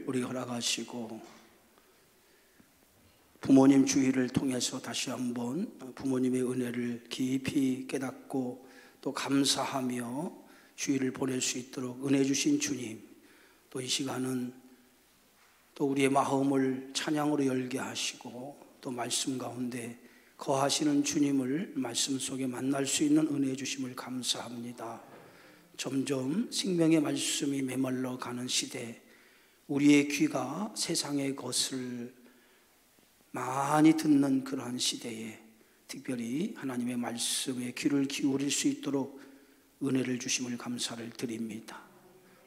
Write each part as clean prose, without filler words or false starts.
우리 허락하시고 부모님 주의를 통해서 다시 한번 부모님의 은혜를 깊이 깨닫고 또 감사하며 주의를 보낼 수 있도록 은혜 주신 주님, 또 이 시간은 또 우리의 마음을 찬양으로 열게 하시고 또 말씀 가운데 거하시는 주님을 말씀 속에 만날 수 있는 은혜 주심을 감사합니다. 점점 생명의 말씀이 메말라 가는 시대, 우리의 귀가 세상의 것을 많이 듣는 그러한 시대에 특별히 하나님의 말씀에 귀를 기울일 수 있도록 은혜를 주심을 감사를 드립니다.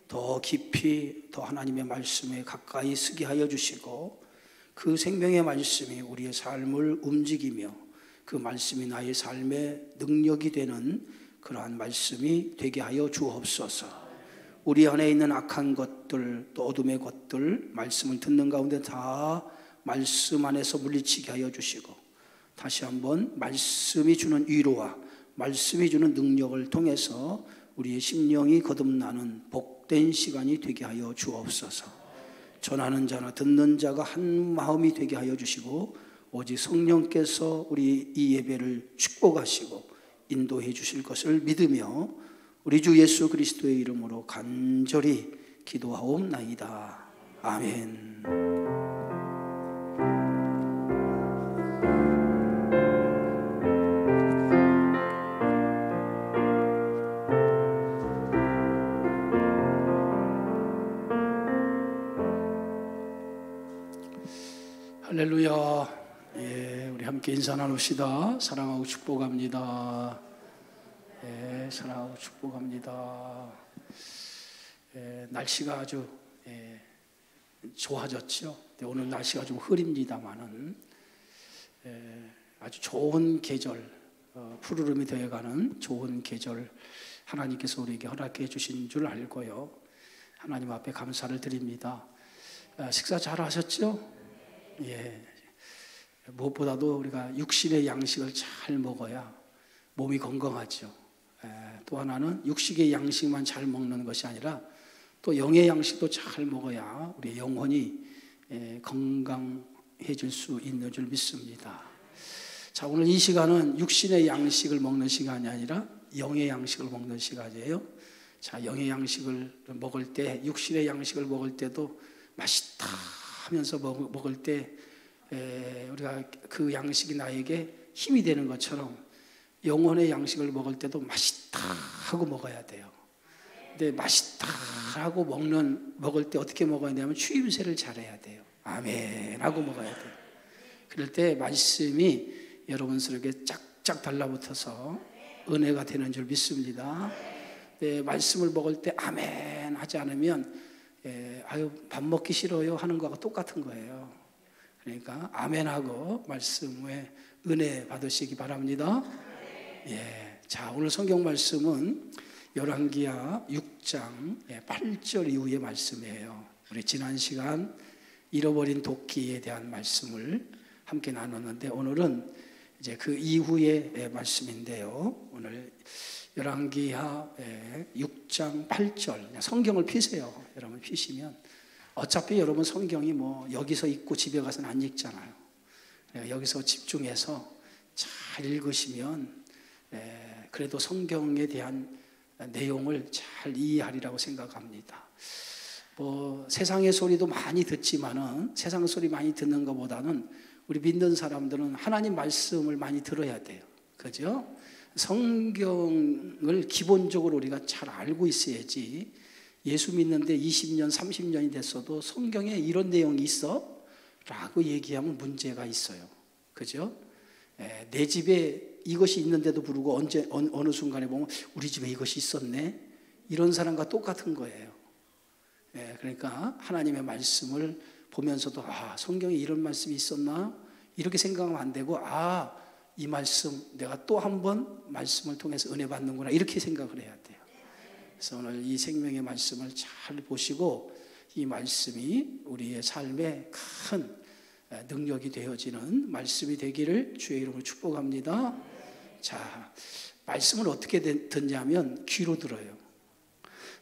더 깊이 더 하나님의 말씀에 가까이 서게 하여 주시고 그 생명의 말씀이 우리의 삶을 움직이며 그 말씀이 나의 삶의 능력이 되는 그러한 말씀이 되게 하여 주옵소서. 우리 안에 있는 악한 것들 또 어둠의 것들 말씀을 듣는 가운데 다 말씀 안에서 물리치게 하여 주시고 다시 한번 말씀이 주는 위로와 말씀이 주는 능력을 통해서 우리의 심령이 거듭나는 복된 시간이 되게 하여 주옵소서. 전하는 자나 듣는 자가 한 마음이 되게 하여 주시고 오직 성령께서 우리 이 예배를 축복하시고 인도해 주실 것을 믿으며 우리 주 예수 그리스도의 이름으로 간절히 기도하옵나이다. 아멘. 할렐루야. 예, 우리 함께 인사 나눕시다. 사랑하고 축복합니다. 예, 사랑하고 축복합니다. 예, 날씨가 아주 좋아졌죠. 오늘 날씨가 좀 흐립니다만은 아주 좋은 계절, 푸르름이 되어가는 좋은 계절 하나님께서 우리에게 허락해 주신 줄 알고요. 하나님 앞에 감사를 드립니다. 식사 잘 하셨죠? 예, 무엇보다도 우리가 육신의 양식을 잘 먹어야 몸이 건강하죠. 또 하나는 육식의 양식만 잘 먹는 것이 아니라 또 영의 양식도 잘 먹어야 우리 영혼이 건강해질 수 있는 줄 믿습니다. 자, 오늘 이 시간은 육신의 양식을 먹는 시간이 아니라 영의 양식을 먹는 시간이에요. 자, 영의 양식을 먹을 때, 육신의 양식을 먹을 때도 맛있다 하면서 먹을 때 우리가 그 양식이 나에게 힘이 되는 것처럼 영혼의 양식을 먹을 때도 맛있다 하고 먹어야 돼요. 근데 맛있다 하고 먹을 때 어떻게 먹어야 되냐면 추임새를 잘해야 돼요. 아멘 하고 먹어야 돼요. 그럴 때 말씀이 여러분들에게 짝짝 달라붙어서 은혜가 되는 줄 믿습니다. 네, 말씀을 먹을 때 아멘 하지 않으면 아유 밥 먹기 싫어요 하는 거하고 똑같은 거예요. 그러니까 아멘하고 말씀에 은혜 받으시기 바랍니다. 예, 자, 오늘 성경 말씀은 열왕기하 6장 8절 이후의 말씀이에요. 우리 지난 시간 잃어버린 도끼에 대한 말씀을 함께 나눴는데 오늘은 이제 그 이후의 말씀인데요. 오늘 열왕기하 6장 8절 성경을 피세요. 여러분 피시면 어차피 여러분 성경이 뭐 여기서 읽고 집에 가서는 안 읽잖아요. 여기서 집중해서 잘 읽으시면 그래도 성경에 대한 내용을 잘 이해하리라고 생각합니다. 뭐 세상의 소리도 많이 듣지만은 세상 소리 많이 듣는 것보다는 우리 믿는 사람들은 하나님 말씀을 많이 들어야 돼요. 그죠? 성경을 기본적으로 우리가 잘 알고 있어야지 예수 믿는데 20년, 30년이 됐어도 성경에 이런 내용이 있어? 라고 얘기하면 문제가 있어요. 그죠? 내 집에 이것이 있는데도 불구하고 어느 순간에 보면 우리 집에 이것이 있었네? 이런 사람과 똑같은 거예요. 그러니까 하나님의 말씀을 보면서도 성경에 이런 말씀이 있었나? 이렇게 생각하면 안 되고 이 말씀 내가 또 한 번 말씀을 통해서 은혜 받는구나 이렇게 생각을 해야 돼요. 그래서 오늘 이 생명의 말씀을 잘 보시고 이 말씀이 우리의 삶에 큰 능력이 되어지는 말씀이 되기를 주의 이름으로 축복합니다. 자, 말씀을 어떻게 듣냐면 귀로 들어요.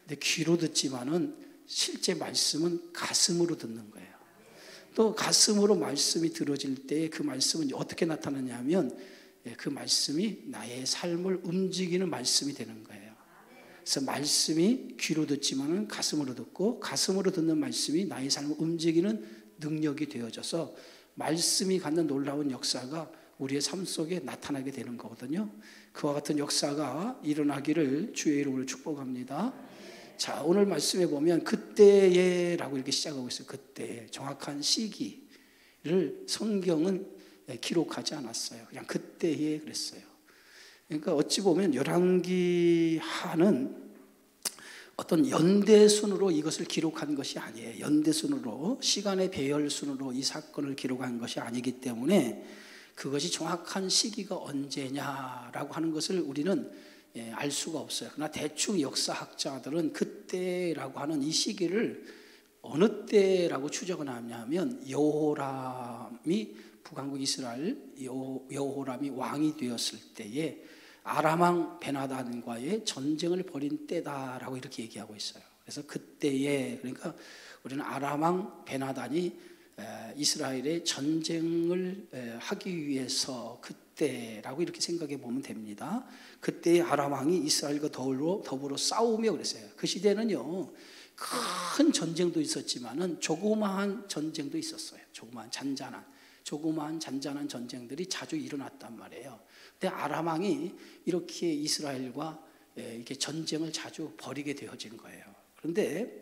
근데 귀로 듣지만은 실제 말씀은 가슴으로 듣는 거예요. 또 가슴으로 말씀이 들어질 때 그 말씀은 어떻게 나타나냐면 그 말씀이 나의 삶을 움직이는 말씀이 되는 거예요. 그래서 말씀이 귀로 듣지만은 가슴으로 듣고 가슴으로 듣는 말씀이 나의 삶을 움직이는 능력이 되어져서 말씀이 갖는 놀라운 역사가 우리의 삶 속에 나타나게 되는 거거든요. 그와 같은 역사가 일어나기를 주의 이름으로 축복합니다. 자, 오늘 말씀에 보면 그때에라고 이렇게 시작하고 있어요. 그때 정확한 시기를 성경은 기록하지 않았어요. 그냥 그때에 그랬어요. 그러니까 어찌 보면 열왕기하는 어떤 연대순으로 이것을 기록한 것이 아니에요. 연대순으로 시간의 배열순으로 이 사건을 기록한 것이 아니기 때문에 그것이 정확한 시기가 언제냐라고 하는 것을 우리는 알 수가 없어요. 그러나 대충 역사학자들은 그때라고 하는 이 시기를 어느 때라고 추정을 하냐면 여호람이 북왕국 이스라엘 여호람이 왕이 되었을 때에 아람왕 베나단과의 전쟁을 벌인 때다라고 이렇게 얘기하고 있어요. 그래서 그때에 그러니까 우리는 아람왕 베나단이 이스라엘의 전쟁을 하기 위해서 그때라고 이렇게 생각해 보면 됩니다. 그때 아람왕이 이스라엘과 더불어 싸우며 그랬어요. 그 시대는요 큰 전쟁도 있었지만은 조그마한 전쟁도 있었어요. 조그마한 잔잔한 전쟁들이 자주 일어났단 말이에요. 근데 아람왕이 이렇게 이스라엘과 이렇게 전쟁을 자주 벌이게 되어진 거예요. 그런데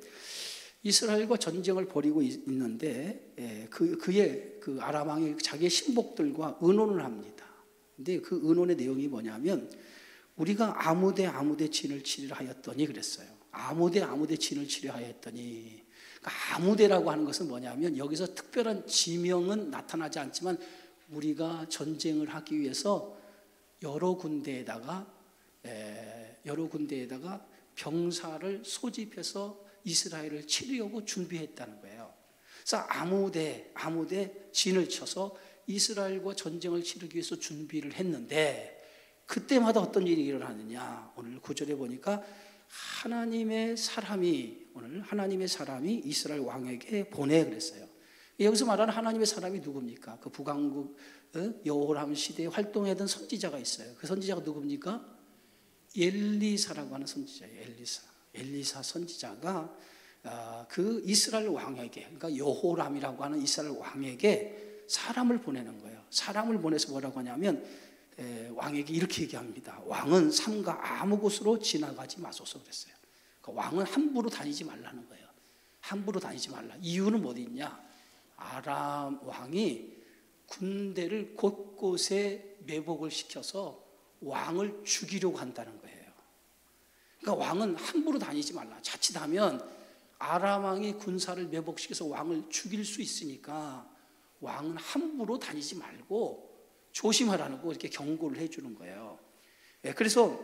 이스라엘과 전쟁을 벌이고 있는데 그의 그 아람왕이 자기의 신복들과 의논을 합니다. 근데 그 의논의 내용이 뭐냐면 우리가 아무데 진을 치리라 하였더니 그랬어요. 아무데 진을 치려 하였더니 그러니까 아무데라고 하는 것은 뭐냐면 여기서 특별한 지명은 나타나지 않지만 우리가 전쟁을 하기 위해서 여러 군데에다가 병사를 소집해서 이스라엘을 치려고 준비했다는 거예요. 그래서 아무데 진을 쳐서 이스라엘과 전쟁을 치르기 위해서 준비를 했는데 그때마다 어떤 일이 일어나느냐. 오늘 9절에 보니까 하나님의 사람이 이스라엘 왕에게 보내 그랬어요. 여기서 말하는 하나님의 사람이 누굽니까? 그 북왕국 여호람 시대에 활동하던 선지자가 있어요. 그 선지자가 누굽니까? 엘리사라고 하는 선지자예요. 엘리사 선지자가 그 이스라엘 왕에게, 그러니까 여호람이라고 하는 이스라엘 왕에게 사람을 보내는 거예요. 사람을 보내서 뭐라고 하냐면 왕에게 이렇게 얘기합니다. 왕은 삼가 아무 곳으로 지나가지 마소서 그랬어요. 그러니까 왕은 함부로 다니지 말라는 거예요. 함부로 다니지 말라. 이유는 어디 있냐? 아람 왕이 군대를 곳곳에 매복을 시켜서 왕을 죽이려고 한다는 거예요. 그러니까 왕은 함부로 다니지 말라. 자칫하면 아람 왕이 군사를 매복시켜서 왕을 죽일 수 있으니까 왕은 함부로 다니지 말고 조심하라는 거 이렇게 경고를 해주는 거예요. 그래서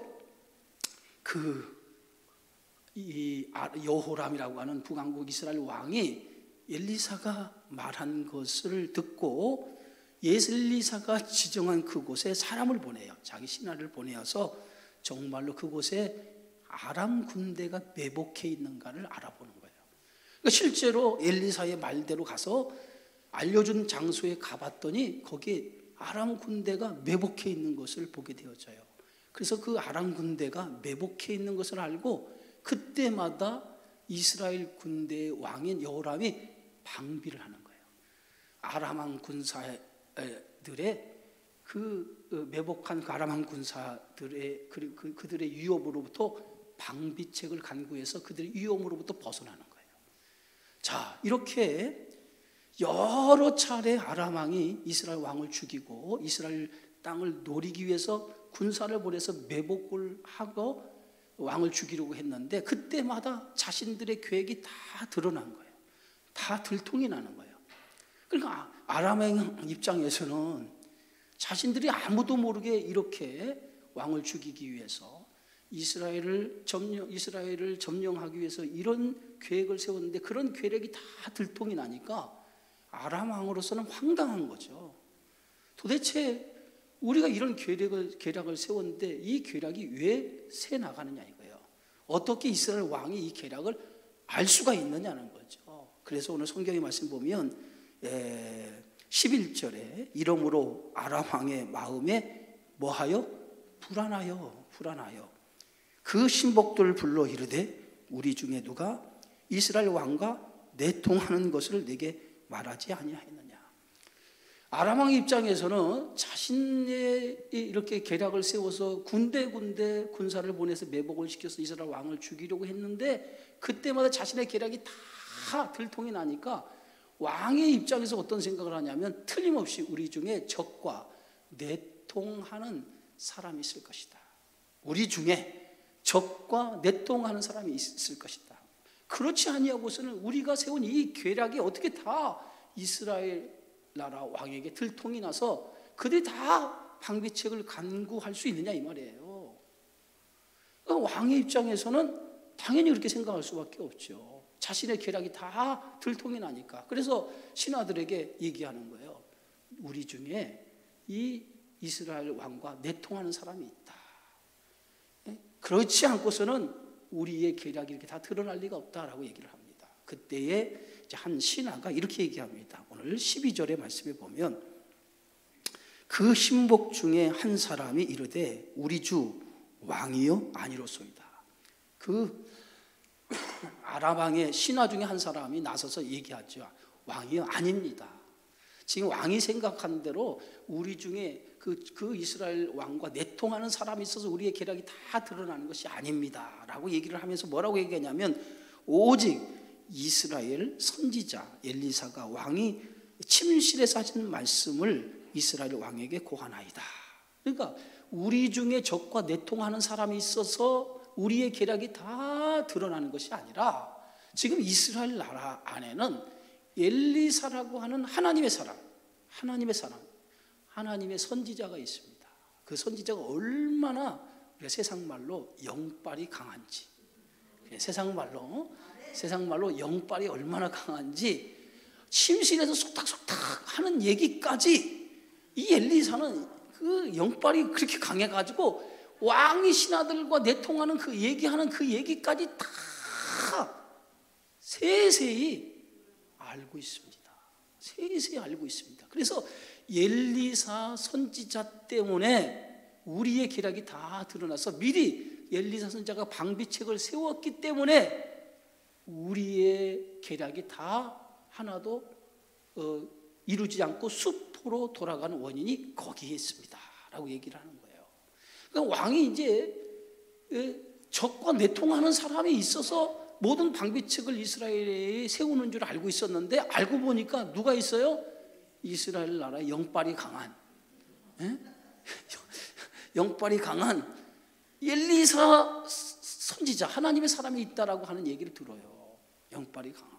이 여호람이라고 하는 북왕국 이스라엘 왕이 엘리사가 말한 것을 듣고 엘리사가 지정한 그곳에 사람을 보내요. 자기 신하를 보내어서 정말로 그곳에 아람 군대가 매복해 있는가를 알아보는 거예요. 그러니까 실제로 엘리사의 말대로 가서 알려준 장소에 가봤더니 거기에 아람 군대가 매복해 있는 것을 보게 되어져요. 그래서 그 아람 군대가 매복해 있는 것을 알고 그때마다 이스라엘 군대의 왕인 여호람이 방비를 하는 거예요. 아람 왕 군사들의 그 매복한 그 아람 왕 군사들의 그들의 위협으로부터 방비책을 간구해서 그들의 위험으로부터 벗어나는 거예요. 자, 이렇게 여러 차례 아람 왕이 이스라엘 왕을 죽이고 이스라엘 땅을 노리기 위해서 군사를 보내서 매복을 하고 왕을 죽이려고 했는데 그때마다 자신들의 계획이 다 드러난 거예요. 다 들통이 나는 거예요. 그러니까 아람 왕 입장에서는 자신들이 아무도 모르게 이렇게 왕을 죽이기 위해서 이스라엘을 점령하기 위해서 이런 계획을 세웠는데 그런 계획이 다 들통이 나니까 아람 왕으로서는 황당한 거죠. 도대체 우리가 이런 계략을 세웠는데 이 계략이 왜 새 나가느냐 이거예요. 어떻게 이스라엘 왕이 이 계략을 알 수가 있느냐는 거죠. 그래서 오늘 성경의 말씀 보면 11절에 이러므로 아람 왕의 마음에 뭐하여? 불안하여 그 신복들을 불러 이르되 우리 중에 누가 이스라엘 왕과 내통하는 것을 내게 말하지 아니하였느냐. 아람 왕 입장에서는 자신의 이렇게 계략을 세워서 군데군데 군사를 보내서 매복을 시켜서 이스라엘 왕을 죽이려고 했는데 그때마다 자신의 계략이 다 들통이 나니까 왕의 입장에서 어떤 생각을 하냐면 틀림없이 우리 중에 적과 내통하는 사람이 있을 것이다. 우리 중에 적과 내통하는 사람이 있을 것이다. 그렇지 아니하고서는 우리가 세운 이 계략이 어떻게 다 이스라엘 나라 왕에게 들통이 나서 그들이 다 방비책을 간구할 수 있느냐 이 말이에요. 그러니까 왕의 입장에서는 당연히 그렇게 생각할 수밖에 없죠. 자신의 계략이 다 들통이 나니까. 그래서 신하들에게 얘기하는 거예요. 우리 중에 이 이스라엘 왕과 내통하는 사람이 있다. 그렇지 않고서는 우리의 계략이 이렇게 다 드러날 리가 없다라고 얘기를 합니다. 그때에 한 신하가 이렇게 얘기합니다. 오늘 12절의 말씀에 보면 그 신복 중에 한 사람이 이르되 우리 주 왕이요 아니로소이다. 그 아람 왕의 신하 중에 한 사람이 나서서 얘기하죠. 왕이요 아닙니다. 지금 왕이 생각하는 대로 우리 중에 그 이스라엘 왕과 내통하는 사람이 있어서 우리의 계략이 다 드러나는 것이 아닙니다 라고 얘기를 하면서 뭐라고 얘기하냐면 오직 이스라엘 선지자 엘리사가 왕이 침실에서 하신 말씀을 이스라엘 왕에게 고하나이다. 그러니까 우리 중에 적과 내통하는 사람이 있어서 우리의 계략이 다 드러나는 것이 아니라 지금 이스라엘 나라 안에는 엘리사라고 하는 하나님의 사람, 하나님의 선지자가 있습니다. 그 선지자가 얼마나 세상 말로 영빨이 강한지, 세상 말로 영빨이 얼마나 강한지 침실에서 속닥속닥 하는 얘기까지 이 엘리사는 그 영빨이 그렇게 강해가지고 왕이 신하들과 내통하는 그 얘기하는 그 얘기까지 다 세세히 알고 있습니다. 세세히 알고 있습니다. 그래서 엘리사 선지자 때문에 우리의 계략이 다 드러나서 미리 엘리사 선지자가 방비책을 세웠기 때문에 우리의 계략이 다 하나도 이루지 않고 수포로 돌아가는 원인이 거기에 있습니다 라고 얘기를 하는 거예요. 그러니까 왕이 이제 적과 내통하는 사람이 있어서 모든 방비책을 이스라엘에 세우는 줄 알고 있었는데 알고 보니까 누가 있어요? 이스라엘 나라의 영빨이 강한 영빨이 강한 엘리사 선지자 하나님의 사람이 있다라고 하는 얘기를 들어요. 영빨이 강한.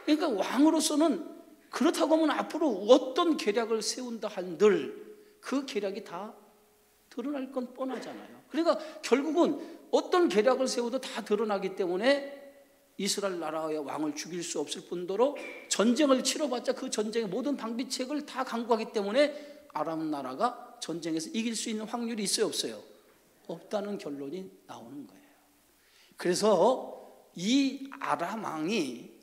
그러니까 왕으로서는 그렇다고 하면 앞으로 어떤 계략을 세운다 한들 그 계략이 다 드러날 건 뻔하잖아요. 그러니까 결국은 어떤 계략을 세워도 다 드러나기 때문에 이스라엘 나라의 왕을 죽일 수 없을 뿐더러 전쟁을 치러봤자 그 전쟁의 모든 방비책을 다 강구하기 때문에 아람 나라가 전쟁에서 이길 수 있는 확률이 있어요, 없어요? 없다는 결론이 나오는 거예요. 그래서 이 아람 왕이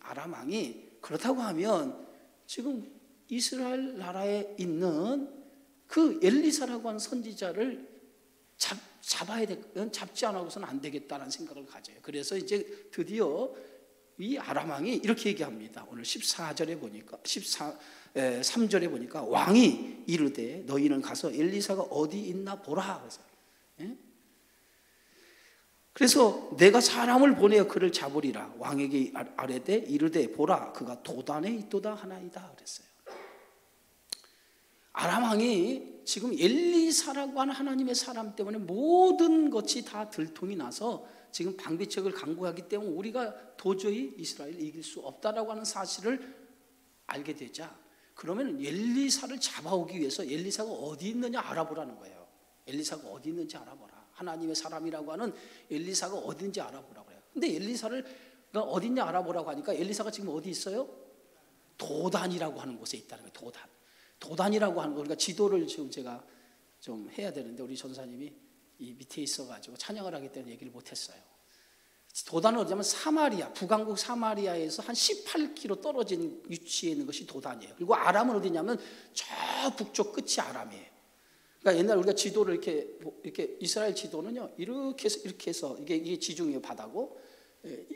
그렇다고 하면 지금 이스라엘 나라에 있는 그 엘리사라고 하는 선지자를 잡아야 되면 잡지 않고서는 안 되겠다는 생각을 가져요. 그래서 이제 드디어 이 아람 왕이 이렇게 얘기합니다. 오늘 14절에 보니까 3절에 보니까 왕이 이르되 너희는 가서 엘리사가 어디 있나 보라. 그래서 내가 사람을 보내어 그를 잡으리라. 왕에게 아뢰되 이르되 보라 그가 도단에 있도다 하나이다 그랬어요. 아람 왕이 지금 엘리사라고 하는 하나님의 사람 때문에 모든 것이 다 들통이 나서 지금 방비책을 강구하기 때문에 우리가 도저히 이스라엘을 이길 수 없다라고 하는 사실을 알게 되자 그러면 엘리사를 잡아오기 위해서 엘리사가 어디 있느냐 알아보라는 거예요. 엘리사가 어디 있는지 알아보라. 하나님의 사람이라고 하는 엘리사가 어디 있는지 알아보라고 그래요. 근데 엘리사가 어디 있냐 알아보라고 하니까 엘리사가 지금 어디 있어요? 도단이라고 하는 곳에 있다는 거예요. 도단이라고 하는 거. 그러니까 지도를 지금 제가 좀 해야 되는데 우리 전사님이 이 밑에 있어가지고 찬양을 하기 때문에 얘기를 못했어요. 도단은 어디냐면 사마리아, 북왕국 사마리아에서 한 18km 떨어진 위치에 있는 것이 도단이에요. 그리고 아람은 어디냐면 저 북쪽 끝이 아람이에요. 그러니까 옛날 우리가 지도를 이렇게 이스라엘 지도는요, 이렇게 해서 이게 지중해 바다고,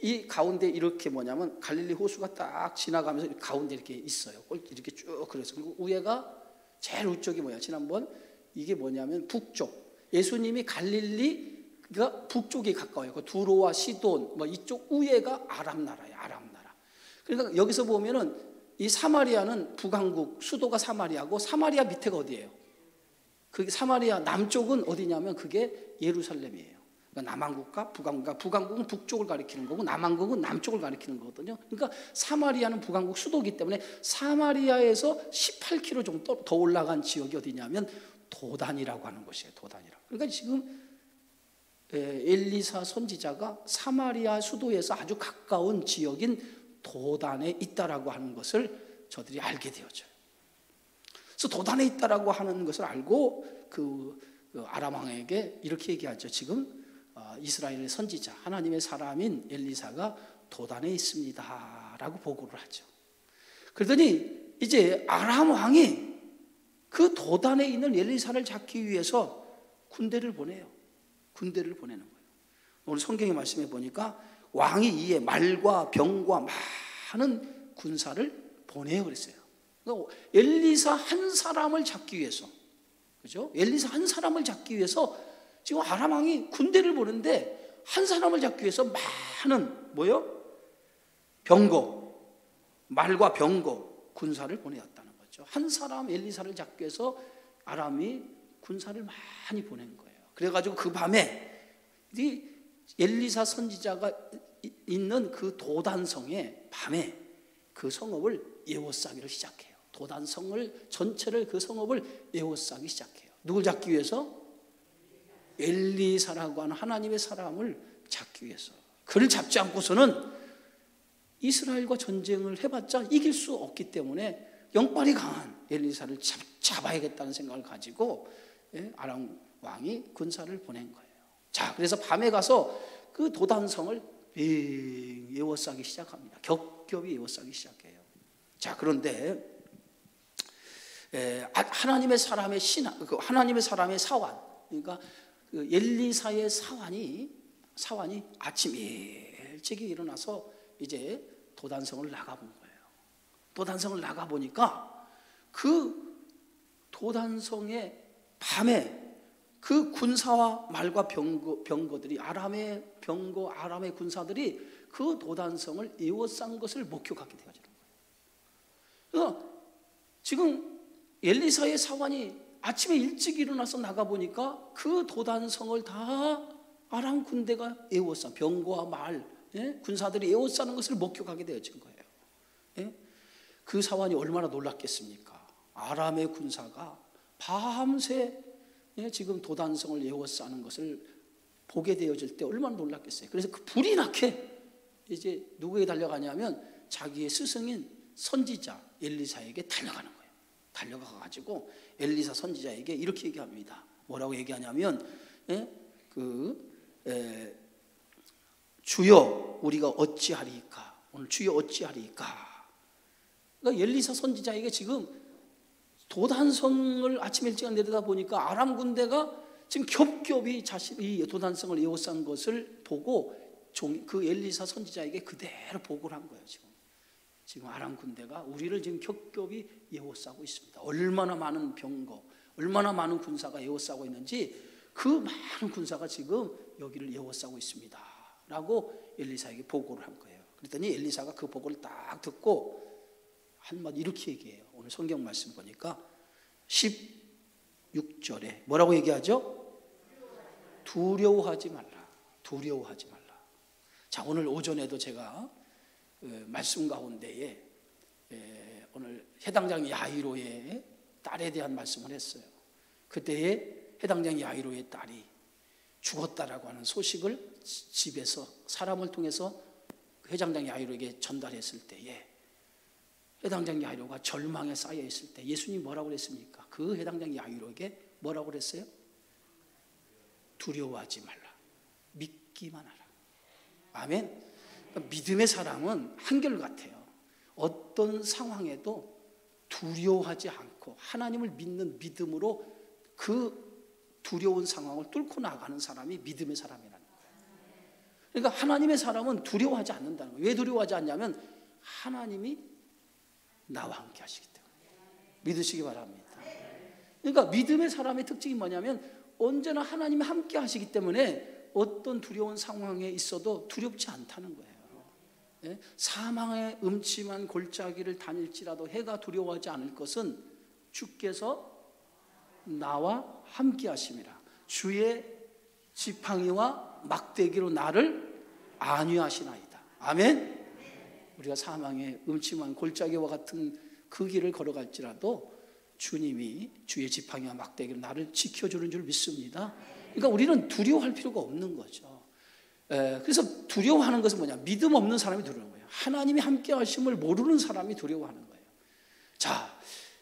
이 가운데 이렇게 뭐냐면 갈릴리 호수가 딱 지나가면서 가운데 이렇게 있어요. 이렇게 쭉. 그래서 그리고 위에가 제일 위쪽이 뭐야? 지난번 이게 뭐냐면 북쪽. 예수님이 갈릴리가 북쪽에 가까워요. 그 두로와 시돈 뭐 이쪽 위에가 아람 나라예요. 아람 나라. 그러니까 여기서 보면은 이 사마리아는 북왕국 수도가 사마리아고, 사마리아 밑에가 어디예요? 그 사마리아 남쪽은 어디냐면 그게 예루살렘이에요. 그러니까 남왕국과 북왕국과, 북왕국은 북쪽을 가리키는 거고 남왕국은 남쪽을 가리키는 거거든요. 그러니까 사마리아는 북왕국 수도이기 때문에 사마리아에서 18km 정도 더 올라간 지역이 어디냐면 도단이라고 하는 곳이에요. 도단이라고. 그러니까 지금 엘리사 선지자가 사마리아 수도에서 아주 가까운 지역인 도단에 있다라고 하는 것을 저들이 알게 되어져요. 그래서 도단에 있다라고 하는 것을 알고 그 아람 왕에게 이렇게 얘기하죠. 지금 이스라엘의 선지자, 하나님의 사람인 엘리사가 도단에 있습니다 라고 보고를 하죠. 그러더니 이제 아람 왕이 그 도단에 있는 엘리사를 잡기 위해서 군대를 보내요. 군대를 보내는 거예요. 오늘 성경의 말씀에 보니까 왕이 이에 말과 병과 많은 군사를 보내요 그랬어요. 그러니까 엘리사 한 사람을 잡기 위해서, 그죠? 엘리사 한 사람을 잡기 위해서 지금 아람 왕이 군대를 보는데 한 사람을 잡기 위해서 많은 뭐요? 병거, 말과 병거, 군사를 보내었다는 거죠. 한 사람 엘리사를 잡기 위해서 아람이 군사를 많이 보낸 거예요. 그래가지고 그 밤에 이 엘리사 선지자가 있는 그 도단성에 밤에 그 성읍을 에워싸기를 시작해요. 도단성을 전체를, 그 성읍을 에워싸기 시작해요. 누굴 잡기 위해서? 엘리사라고 하는 하나님의 사람을 잡기 위해서. 그를 잡지 않고서는 이스라엘과 전쟁을 해봤자 이길 수 없기 때문에 영빨이 강한 엘리사를 잡아야겠다는 생각을 가지고 아람 왕이 군사를 보낸 거예요. 자, 그래서 밤에 가서 그 도단성을 에워싸기 시작합니다. 겹겹이 에워싸기 시작해요. 자, 그런데 하나님의 사람의 하나님의 사람의 사환, 그러니까 그 엘리사의 사환이 아침 일찍이 일어나서 이제 도단성을 나가본 거예요. 도단성을 나가보니까 그 도단성의 밤에 그 군사와 말과 병거들이, 아람의 병거, 아람의 군사들이 그 도단성을 에워싼 것을 목격하게 되어지는 거예요. 그러니까 지금 엘리사의 사환이 아침에 일찍 일어나서 나가보니까 그 도단성을 다 아람 군대가 에워싸, 병거와 말, 군사들이 에워싸는 것을 목격하게 되어진 거예요. 그 사환이 얼마나 놀랐겠습니까? 아람의 군사가 밤새 지금 도단성을 에워싸는 것을 보게 되어질 때 얼마나 놀랐겠어요. 그래서 그 불이 나게 이제 누구에게 달려가냐면 자기의 스승인 선지자 엘리사에게 달려가는 거예요. 달려가가지고 엘리사 선지자에게 이렇게 얘기합니다. 뭐라고 얘기하냐면 주여 우리가 어찌하리이까. 오늘 주여 어찌하리이까. 그러니까 엘리사 선지자에게 지금 도단성을 아침 일찍 내려다 보니까 아람 군대가 지금 겹겹이 자신이 도단성을 에워싼 것을 보고 그 엘리사 선지자에게 그대로 보고를 한 거예요. 지금 아람 군대가 우리를 지금 겹겹이 에워싸고 있습니다. 얼마나 많은 병거, 얼마나 많은 군사가 에워싸고 있는지 그 많은 군사가 지금 여기를 에워싸고 있습니다 라고 엘리사에게 보고를 한 거예요. 그랬더니 엘리사가 그 보고를 딱 듣고 한마디 이렇게 얘기해요. 오늘 성경 말씀 보니까 16절에 뭐라고 얘기하죠? 두려워하지 말라. 두려워하지 말라. 자, 오늘 오전에도 제가 말씀 가운데에 오늘 해당장 야이로의 딸에 대한 말씀을 했어요. 그때에 해당장 야이로의 딸이 죽었다라고 하는 소식을 집에서 사람을 통해서 해당장 야이로에게 전달했을 때에 해당장 야이로가 절망에 쌓여 있을 때 예수님이 뭐라고 그랬습니까? 그 해당장 야이로에게 뭐라고 그랬어요? 두려워하지 말라. 믿기만 하라. 아멘. 그러니까 믿음의 사람은 한결같아요. 어떤 상황에도 두려워하지 않고 하나님을 믿는 믿음으로 그 두려운 상황을 뚫고 나가는 사람이 믿음의 사람이라는 거예요. 그러니까 하나님의 사람은 두려워하지 않는다는 거예요. 왜 두려워하지 않냐면 하나님이 나와 함께 하시기 때문에. 믿으시기 바랍니다. 그러니까 믿음의 사람의 특징이 뭐냐면 언제나 하나님이 함께 하시기 때문에 어떤 두려운 상황에 있어도 두렵지 않다는 거예요. 사망의 음침한 골짜기를 다닐지라도 해가 두려워하지 않을 것은 주께서 나와 함께 하심이라. 주의 지팡이와 막대기로 나를 안위하시나이다. 아멘. 우리가 사망의 음침한 골짜기와 같은 그 길을 걸어갈지라도 주님이 주의 지팡이와 막대기로 나를 지켜주는 줄 믿습니다. 그러니까 우리는 두려워할 필요가 없는 거죠. 그래서 두려워하는 것은 뭐냐? 믿음 없는 사람이 두려운 거예요. 하나님이 함께 하심을 모르는 사람이 두려워하는 거예요. 자,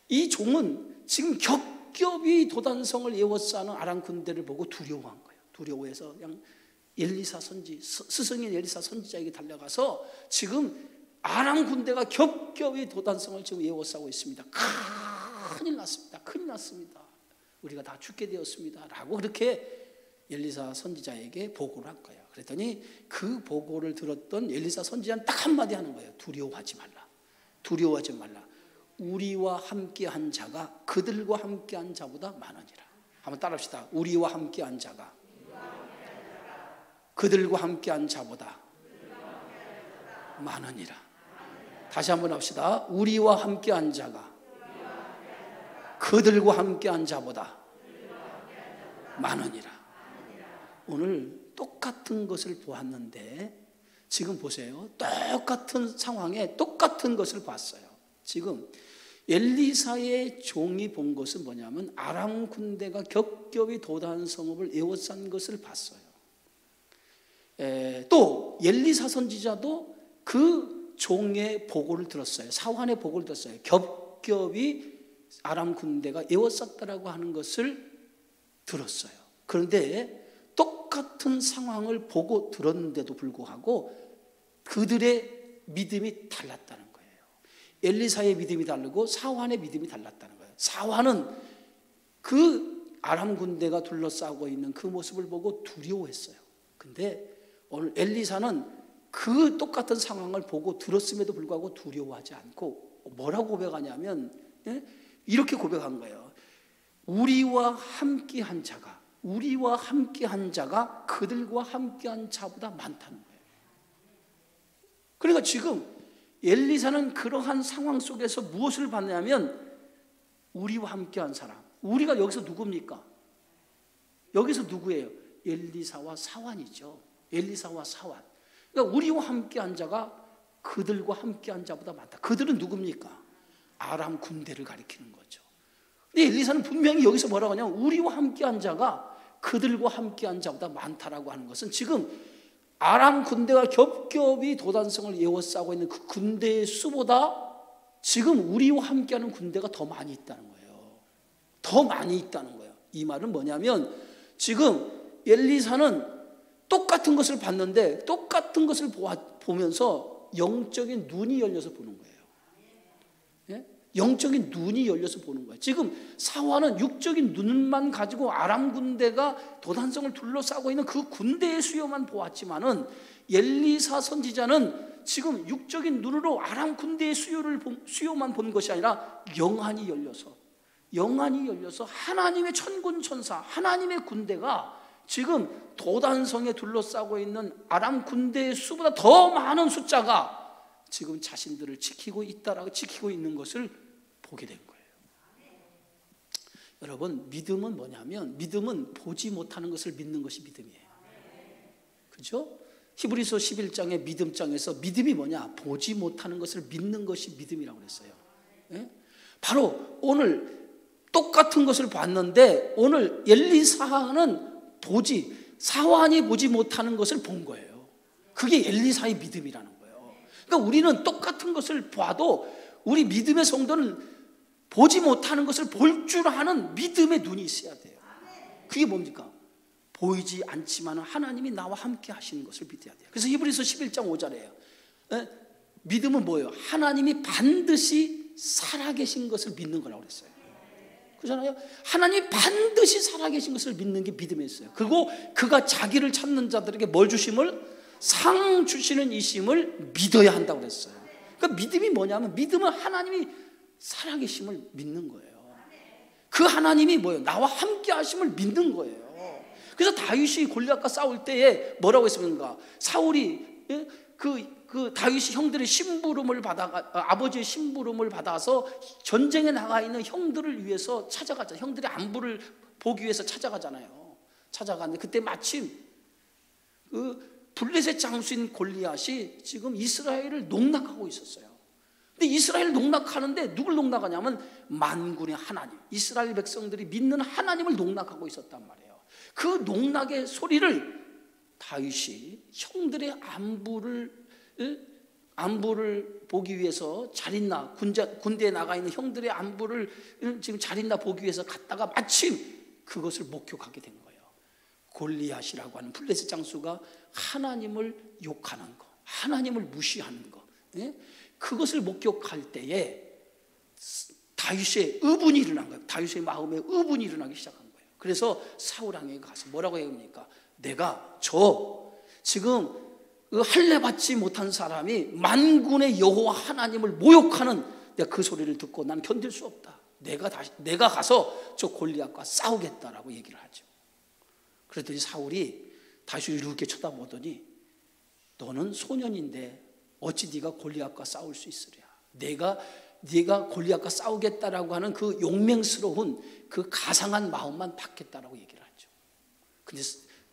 이 종은 지금 겹겹이 도단성을 에워싸는 아람 군대를 보고 두려워한 거예요. 두려워해서 그냥 엘리사 스승인 엘리사 선지자에게 달려가서 지금 아람 군대가 겹겹이 도단성을 지금 에워싸고 있습니다. 큰일 났습니다. 큰일 났습니다. 우리가 다 죽게 되었습니다. 라고 그렇게 엘리사 선지자에게 보고를 한 거예요. 그랬더니 그 보고를 들었던 엘리사 선지자는 딱 한마디 하는 거예요. 두려워하지 말라. 두려워하지 말라. 우리와 함께한 자가 그들과 함께한 자보다 많으니라. 한번 따라합시다. 우리와 함께한 자가 그들과 함께한 자보다 많으니라. 다시 한번 합시다. 우리와 함께한 자가 그들과 함께한 자보다 많으니라. 오늘 똑같은 것을 보았는데 지금 보세요. 똑같은 상황에 똑같은 것을 봤어요. 지금 엘리사의 종이 본 것은 뭐냐면 아람 군대가 겹겹이 도단 성읍을 에워싼 것을 봤어요. 또 엘리사 선지자도 그 종의 보고를 들었어요. 사환의 보고를 들었어요. 겹겹이 아람 군대가 에워쌌다라고 하는 것을 들었어요. 그런데 똑같은 상황을 보고 들었는데도 불구하고 그들의 믿음이 달랐다는 거예요. 엘리사의 믿음이 다르고 사환의 믿음이 달랐다는 거예요. 사환은 그 아람 군대가 둘러싸고 있는 그 모습을 보고 두려워했어요. 근데 오늘 엘리사는 그 똑같은 상황을 보고 들었음에도 불구하고 두려워하지 않고 뭐라고 고백하냐면 이렇게 고백한 거예요. 우리와 함께한 자가 그들과 함께한 자보다 많다는 거예요. 그러니까 지금 엘리사는 그러한 상황 속에서 무엇을 봤냐면 우리와 함께한 사람. 우리가 여기서 누굽니까? 여기서 누구예요? 엘리사와 사환이죠. 엘리사와 사환. 그러니까 우리와 함께한 자가 그들과 함께한 자보다 많다. 그들은 누굽니까? 아람 군대를 가리키는 거죠. 근데 엘리사는 분명히 여기서 뭐라고 하냐면 우리와 함께한 자가 그들과 함께한 자보다 많다라고 하는 것은 지금 아람 군대가 겹겹이 도단성을 에워싸고 있는 그 군대의 수보다 지금 우리와 함께하는 군대가 더 많이 있다는 거예요. 더 많이 있다는 거예요. 이 말은 뭐냐면 지금 엘리사는 똑같은 것을 봤는데 똑같은 것을 보면서 영적인 눈이 열려서 보는 거예요. 영적인 눈이 열려서 보는 거예요. 지금 사환은 육적인 눈만 가지고 아람 군대가 도단성을 둘러싸고 있는 그 군대의 수요만 보았지만은 엘리사 선지자는 지금 육적인 눈으로 아람 군대의 수요만 본 것이 아니라 영안이 열려서 하나님의 천군 천사, 하나님의 군대가 지금 도단성에 둘러싸고 있는 아람 군대의 수보다 더 많은 숫자가 지금 자신들을 지키고 있는 것을 보게 된 거예요. 여러분, 믿음은 뭐냐면 믿음은 보지 못하는 것을 믿는 것이 믿음이에요. 그렇죠? 히브리서 11장의 믿음장에서 믿음이 뭐냐? 보지 못하는 것을 믿는 것이 믿음이라고 그랬어요. 바로 오늘 똑같은 것을 봤는데 오늘 엘리사는 사환이 보지 못하는 것을 본 거예요. 그게 엘리사의 믿음이라는 거예요. 그러니까 우리는 똑같은 것을 봐도 우리 믿음의 성도는 보지 못하는 것을 볼 줄 아는 믿음의 눈이 있어야 돼요. 그게 뭡니까? 보이지 않지만 하나님이 나와 함께 하시는 것을 믿어야 돼요. 그래서 히브리서 11장 5절에요. 믿음은 뭐예요? 하나님이 반드시 살아계신 것을 믿는 거라고 그랬어요. 그렇잖아요. 하나님이 반드시 살아계신 것을 믿는 게 믿음이었어요. 그리고 그가 자기를 찾는 자들에게 뭘 주심을? 상 주시는 이심을 믿어야 한다고 그랬어요. 그러니까 믿음이 뭐냐면, 믿음은 하나님이 살아계심을 믿는 거예요. 그 하나님이 뭐예요? 나와 함께 하심을 믿는 거예요. 그래서 다윗이 골리앗과 싸울 때에 뭐라고 했습니까? 사울이 그 다윗이 형들의 심부름을 받아, 아버지의 심부름을 받아서 전쟁에 나가 있는 형들을 위해서 찾아가자. 형들의 안부를 보기 위해서 찾아가잖아요. 찾아갔는데 그때 마침 그 블레셋 장수인 골리앗이 지금 이스라엘을 농락하고 있었어요. 근데 이스라엘을 농락하는데 누굴 농락하냐면 만군의 하나님, 이스라엘 백성들이 믿는 하나님을 농락하고 있었단 말이에요. 그 농락의 소리를 다윗이 형들의 안부를 보기 위해서 잘 있나, 군대에 나가 있는 형들의 안부를 지금 잘 있나 보기 위해서 갔다가 마침 그것을 목격하게 된 거예요. 골리앗이라고 하는 블레셋 장수가 하나님을 욕하는 거, 하나님을 무시하는 거, 그것을 목격할 때에 다윗의 의분이 일어난 거예요. 다윗의 마음에 의분이 일어나기 시작한 거예요. 그래서 사울 왕에게 가서 뭐라고 얘기합니까? 내가 지금 할례 받지 못한 사람이 만군의 여호와 하나님을 모욕하는, 내가 그 소리를 듣고 난 견딜 수 없다. 내가 가서 저 골리앗과 싸우겠다라고 얘기를 하죠. 그랬더니 사울이 다윗을 이렇게 쳐다보더니, 너는 소년인데 어찌 네가 골리앗과 싸울 수 있으랴. 네가 골리앗과 싸우겠다라고 하는 그 용맹스러운 그 가상한 마음만 받겠다라고 얘기를 하죠. 근데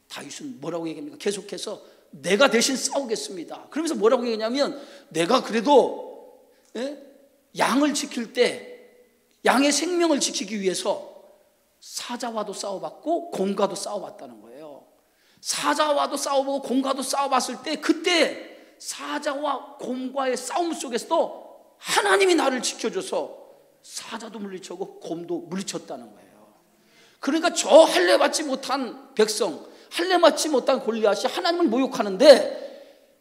다윗은 뭐라고 얘기합니까? 계속해서 내가 대신 싸우겠습니다. 그러면서 뭐라고 얘기하냐면, 내가 그래도 양을 지킬 때 양의 생명을 지키기 위해서 사자와도 싸워봤고 곰과도 싸워봤다는 거예요. 사자와도 싸워보고 곰과도 싸워봤을 때, 그때 사자와 곰과의 싸움 속에서도 하나님이 나를 지켜줘서 사자도 물리쳤고 곰도 물리쳤다는 거예요. 그러니까 저 할례 받지 못한 백성, 할례 받지 못한 골리앗이 하나님을 모욕하는데,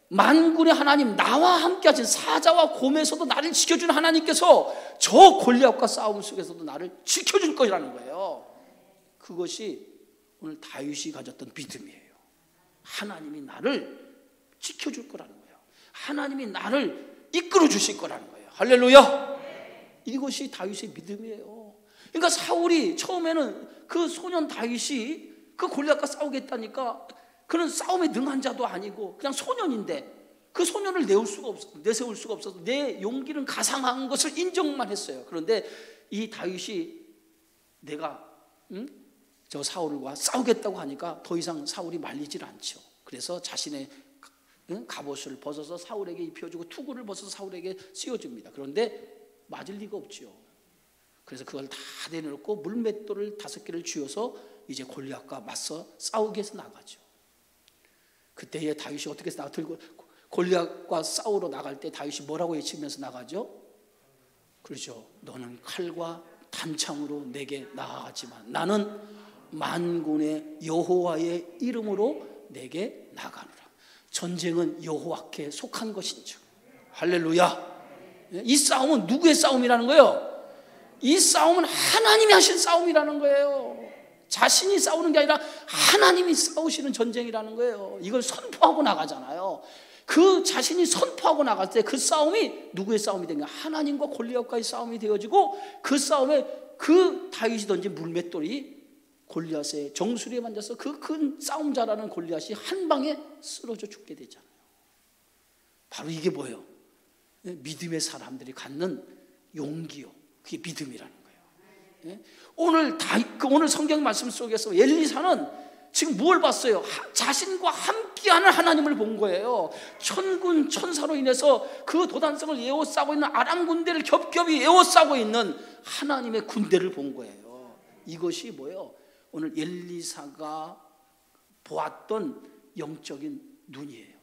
만군의 하나님, 나와 함께 하신 사자와 곰에서도 나를 지켜주는 하나님께서 저 골리앗과 싸움 속에서도 나를 지켜줄 것이라는 거예요. 그것이 오늘 다윗이 가졌던 믿음이에요. 하나님이 나를 지켜줄 거라는 거예요. 하나님이 나를 이끌어 주실 거라는 거예요. 할렐루야. 이것이 다윗의 믿음이에요. 그러니까 사울이 처음에는 그 소년 다윗이 그 골리앗과 싸우겠다니까, 그는 싸움에 능한 자도 아니고 그냥 소년인데 그 소년을 내세울 수가 없어서 내 용기는 가상한 것을 인정만 했어요. 그런데 이 다윗이 내가 저 사울과 싸우겠다고 하니까 더 이상 사울이 말리질 않죠. 그래서 자신의 갑옷을 벗어서 사울에게 입혀주고 투구를 벗어서 사울에게 씌워줍니다. 그런데 맞을 리가 없죠. 그래서 그걸 다 내놓고 물맷돌을 5개를 쥐어서 이제 골리앗과 맞서 싸우기 위해서 나가죠. 그때에 다윗이 어떻게 해서 들고 골리앗과 싸우러 나갈 때 다윗이 뭐라고 외치면서 나가죠? 그렇죠. 너는 칼과 단창으로 내게 나아가지만 나는 만군의 여호와의 이름으로 내게 나가노라. 전쟁은 여호와께 속한 것인즉. 할렐루야. 이 싸움은 누구의 싸움이라는 거예요? 이 싸움은 하나님이 하신 싸움이라는 거예요. 자신이 싸우는 게 아니라 하나님이 싸우시는 전쟁이라는 거예요. 이걸 선포하고 나가잖아요. 그 자신이 선포하고 나갈 때 그 싸움이 누구의 싸움이 된 거야? 하나님과 골리앗과의 싸움이 되어지고, 그 싸움에 그 다윗이 던진 물맷돌이 골리앗의 정수리에 만져서 그 큰 싸움 잘하는 골리앗이 한 방에 쓰러져 죽게 되잖아요. 바로 이게 뭐예요? 믿음의 사람들이 갖는 용기요. 그게 믿음이라는 거예요. 오늘 성경 말씀 속에서 엘리사는 지금 뭘 봤어요? 자신과 함께하는 하나님을 본 거예요. 천군 천사로 인해서 그 도단성을 에워싸고 있는 아람 군대를 겹겹이 에워싸고 있는 하나님의 군대를 본 거예요. 이것이 뭐예요? 오늘 엘리사가 보았던 영적인 눈이에요.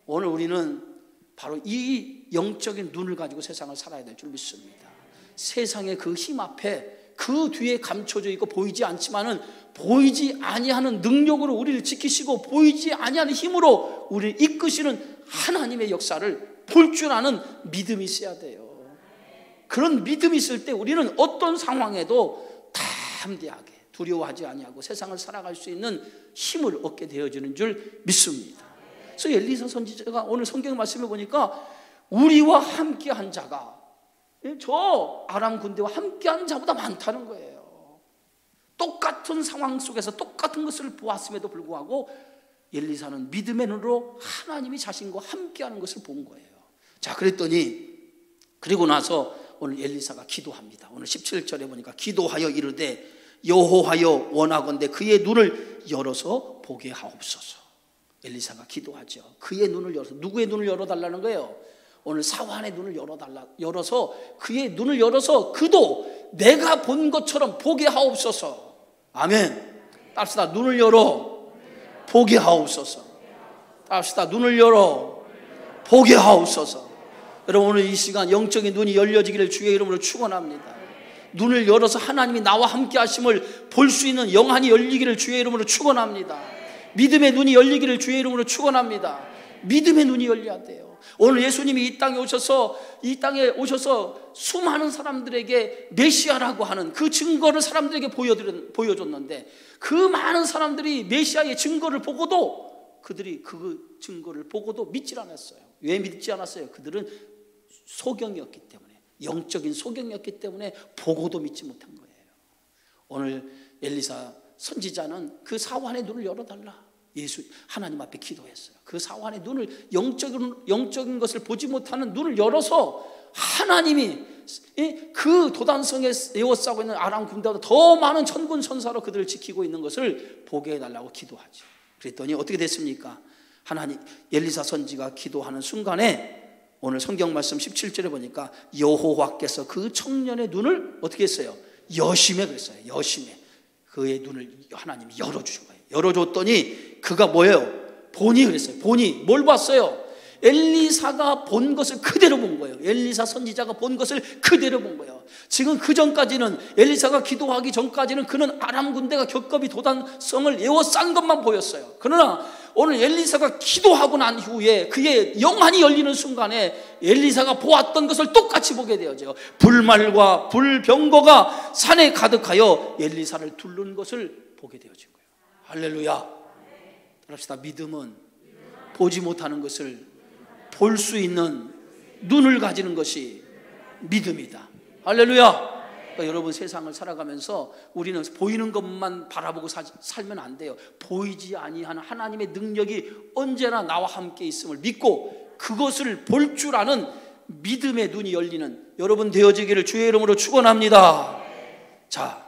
오늘 우리는 바로 이 영적인 눈을 가지고 세상을 살아야 될 줄 믿습니다. 세상의 그 힘 앞에, 그 그 뒤에 감춰져 있고 보이지 않지만은 보이지 아니하는 능력으로 우리를 지키시고 보이지 아니하는 힘으로 우리를 이끄시는 하나님의 역사를 볼 줄 아는 믿음이 있어야 돼요. 그런 믿음이 있을 때 우리는 어떤 상황에도 담대하게 두려워하지 아니하고 세상을 살아갈 수 있는 힘을 얻게 되어지는 줄 믿습니다. 그래서 엘리사 선지자가 오늘 성경 말씀을 보니까 우리와 함께한 자가 저 아람 군대와 함께한 자보다 많다는 거예요. 똑같은 상황 속에서 똑같은 것을 보았음에도 불구하고 엘리사는 믿음의 눈으로 하나님이 자신과 함께하는 것을 본 거예요. 자, 그랬더니 그리고 나서 오늘 엘리사가 기도합니다. 오늘 17절에 보니까 기도하여 이르되 여호와여 원하건대 그의 눈을 열어서 보게 하옵소서. 엘리사가 기도하죠. 그의 눈을 열어서, 누구의 눈을 열어달라는 거예요? 오늘 사환의 눈을 열어서 그의 눈을 열어서 그도 내가 본 것처럼 보게 하옵소서. 아멘. 따릅시다. 눈을 열어 보게 하옵소서. 따릅시다. 눈을 열어 보게 하옵소서. 여러분, 오늘 이 시간 영적인 눈이 열려지기를 주의 이름으로 축원합니다. 눈을 열어서 하나님이 나와 함께 하심을 볼 수 있는 영안이 열리기를 주의 이름으로 축원합니다. 믿음의 눈이 열리기를 주의 이름으로 축원합니다. 믿음의 눈이 열려야 돼요. 오늘 예수님이 이 땅에 오셔서 수많은 사람들에게 메시아라고 하는 그 증거를 사람들에게 보여줬는데 그 많은 사람들이 메시아의 증거를 보고도 그들이 그 증거를 보고도 믿질 않았어요. 왜 믿지 않았어요? 그들은 소경이었기 때문에, 영적인 소경이었기 때문에 보고도 믿지 못한 거예요. 오늘 엘리사 선지자는 그 사환의 눈을 열어달라 하나님 앞에 기도했어요. 그 사환의 눈을, 영적인 것을 보지 못하는 눈을 열어서 하나님이 그 도단성에 에워싸고 있는 아람 군대보다 더 많은 천군 천사로 그들을 지키고 있는 것을 보게 해달라고 기도하죠. 그랬더니 어떻게 됐습니까? 엘리사 선지가 기도하는 순간에 오늘 성경 말씀 17절에 보니까 여호와께서 그 청년의 눈을 어떻게 했어요? 여심해 그랬어요. 여심해. 그의 눈을 하나님이 열어주신 거예요. 열어줬더니 그가 뭐예요? 보니 그랬어요. 보니 뭘 봤어요? 엘리사가 본 것을 그대로 본 거예요. 엘리사 선지자가 본 것을 그대로 본 거예요. 지금 그 전까지는, 엘리사가 기도하기 전까지는 그는 아람 군대가 겹겹이 도단성을 에워싼 것만 보였어요. 그러나 오늘 엘리사가 기도하고 난 후에 그의 영안이 열리는 순간에 엘리사가 보았던 것을 똑같이 보게 되어져요. 불말과 불병거가 산에 가득하여 엘리사를 둘른 것을 보게 되어진 거예요. 할렐루야. 따라합시다. 믿음은 보지 못하는 것을 볼 수 있는 눈을 가지는 것이 믿음이다. 할렐루야. 그러니까 여러분, 세상을 살아가면서 우리는 보이는 것만 바라보고 살면 안 돼요. 보이지 아니하는 하나님의 능력이 언제나 나와 함께 있음을 믿고 그것을 볼 줄 아는 믿음의 눈이 열리는 여러분 되어지기를 주의 이름으로 축원합니다. 자,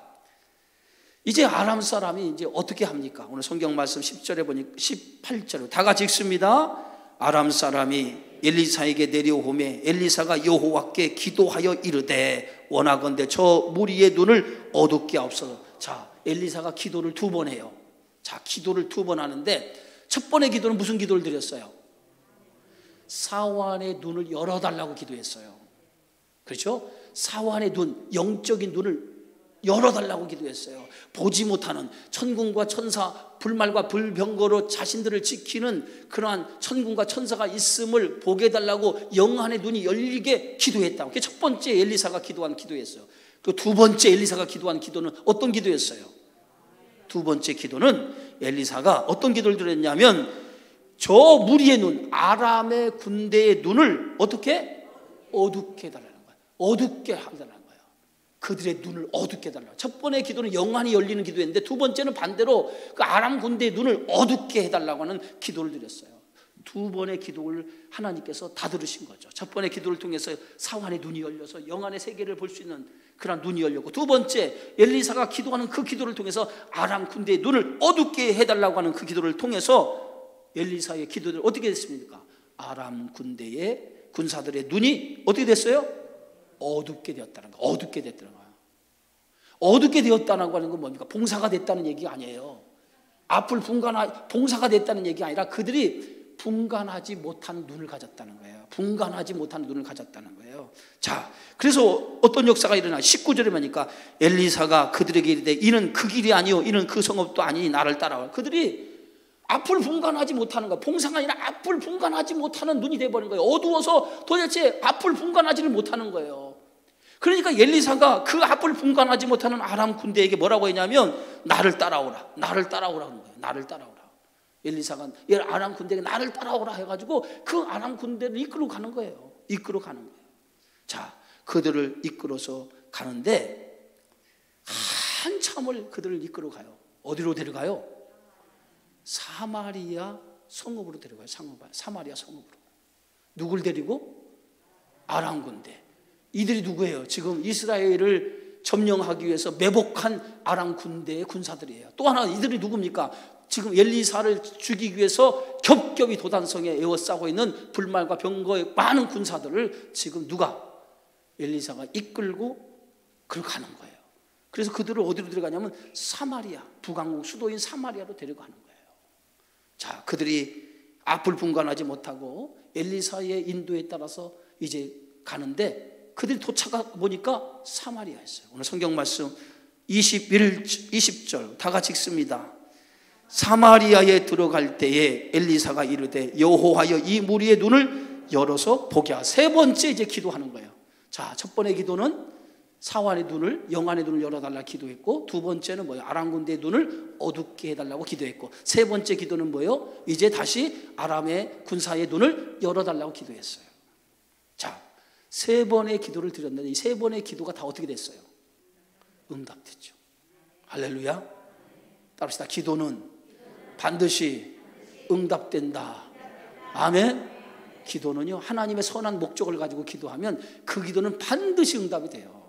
이제 아람 사람이 이제 어떻게 합니까? 오늘 성경 말씀 10절에 보니 18절에 다 같이 읽습니다. 아람 사람이 엘리사에게 내려오매 엘리사가 여호와께 기도하여 이르되 원하건대 저 무리의 눈을 어둡게 하옵소서. 자, 엘리사가 기도를 2번 해요. 자, 기도를 2번 하는데 첫 번의 기도는 무슨 기도를 드렸어요? 사환의 눈을 열어달라고 기도했어요. 그렇죠? 사환의 눈, 영적인 눈을 열어달라고 기도했어요. 보지 못하는 천군과 천사, 불말과 불병거로 자신들을 지키는 그러한 천군과 천사가 있음을 보게 해달라고 영안의 눈이 열리게 기도했다고. 그게 첫 번째 엘리사가 기도한 기도였어요. 그 두 번째 엘리사가 기도한 기도는 어떤 기도였어요? 두 번째 기도는 엘리사가 어떤 기도를 드렸냐면 저 무리의 눈, 아람의 군대의 눈을 어떻게? 어둡게 해달라는 거예요. 어둡게 해달라는 거예요. 그들의 눈을 어둡게 해달라고. 첫 번의 기도는 영안이 열리는 기도였는데 두 번째는 반대로 그 아람 군대의 눈을 어둡게 해달라고 하는 기도를 드렸어요. 두 번의 기도를 하나님께서 다 들으신 거죠. 첫 번의 기도를 통해서 사환의 눈이 열려서 영안의 세계를 볼 수 있는 그런 눈이 열렸고, 두 번째 엘리사가 기도하는 그 기도를 통해서 아람 군대의 눈을 어둡게 해달라고 하는 그 기도를 통해서 엘리사의 기도들 어떻게 됐습니까? 아람 군대의 군사들의 눈이 어떻게 됐어요? 어둡게 되었다는 거예요. 어둡게 됐다는 거예요. 어둡게 되었다는 건 뭡니까? 봉사가 됐다는 얘기가 아니에요. 앞을 봉사가 됐다는 얘기가 아니라 그들이 분간하지 못한 눈을 가졌다는 거예요. 분간하지 못한 눈을 가졌다는 거예요. 자, 그래서 어떤 역사가 일어나 19절에 보니까 엘리사가 그들에게 이르되 이는 그 길이 아니요 이는 그 성읍도 아니니 나를 따라와. 그들이 앞을 분간하지 못하는 거야. 봉사가 아니라 앞을 분간하지 못하는 눈이 돼버린 거예요. 어두워서 도대체 앞을 분간하지를 못하는 거예요. 그러니까 엘리사가 그 앞을 분간하지 못하는 아람 군대에게 뭐라고 했냐면 나를 따라오라, 나를 따라오라 하는 거예요. 나를 따라오라. 엘리사가 아람 군대에게 나를 따라오라 해가지고 그 아람 군대를 이끌어 가는 거예요. 이끌어 가는 거예요. 자, 그들을 이끌어서 가는데 한참을 그들을 이끌어 가요. 어디로 데려가요? 사마리아 성읍으로 데려가요. 사마리아 성읍으로. 누굴 데리고? 아람 군대. 이들이 누구예요? 지금 이스라엘을 점령하기 위해서 매복한 아람 군대의 군사들이에요. 또 하나 이들이 누굽니까? 지금 엘리사를 죽이기 위해서 겹겹이 도단성에 에워싸고 있는 불말과 병거의 많은 군사들을 지금 누가? 엘리사가 이끌고 가는 거예요. 그래서 그들을 어디로 데려가냐면 사마리아, 북왕국 수도인 사마리아로 데려가는 거예요. 자, 그들이 앞을 분간하지 못하고 엘리사의 인도에 따라서 이제 가는데 그들이 도착하 보니까 사마리아였어요. 오늘 성경 말씀 20절 다 같이 읽습니다. 사마리아에 들어갈 때에 엘리사가 이르되 여호와여 이 무리의 눈을 열어서 보게 하소서. 세 번째 이제 기도하는 거예요. 자, 첫 번째 기도는 사환의 눈을, 영안의 눈을 열어달라 기도했고, 두 번째는 뭐예요? 아람 군대의 눈을 어둡게 해달라고 기도했고, 세 번째 기도는 뭐예요? 이제 다시 아람의 군사의 눈을 열어달라고 기도했어요. 자, 세 번의 기도를 드렸는데 이 세 번의 기도가 다 어떻게 됐어요? 응답됐죠. 할렐루야. 따라합시다. 기도는 반드시 응답된다. 아멘. 기도는요, 하나님의 선한 목적을 가지고 기도하면 그 기도는 반드시 응답이 돼요.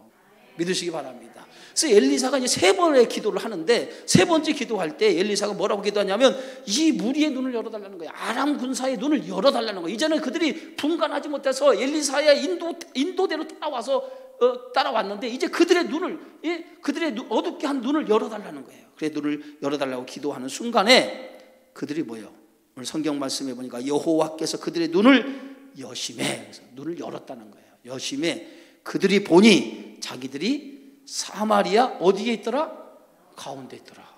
믿으시기 바랍니다. 그래서 엘리사가 이제 세 번의 기도를 하는데, 세 번째 기도할 때 엘리사가 뭐라고 기도하냐면 이 무리의 눈을 열어달라는 거예요. 아람 군사의 눈을 열어달라는 거예요. 이제는 그들이 분간하지 못해서 엘리사의 인도대로 따라왔는데 이제 그들의 눈을, 그들의 어둡게 한 눈을 열어달라는 거예요. 그래, 눈을 열어달라고 기도하는 순간에 그들이 뭐예요? 오늘 성경 말씀에 보니까 여호와께서 그들의 눈을 여심해, 그래서 눈을 열었다는 거예요. 여심해 그들이 보니 자기들이 사마리아 어디에 있더라? 가운데 있더라.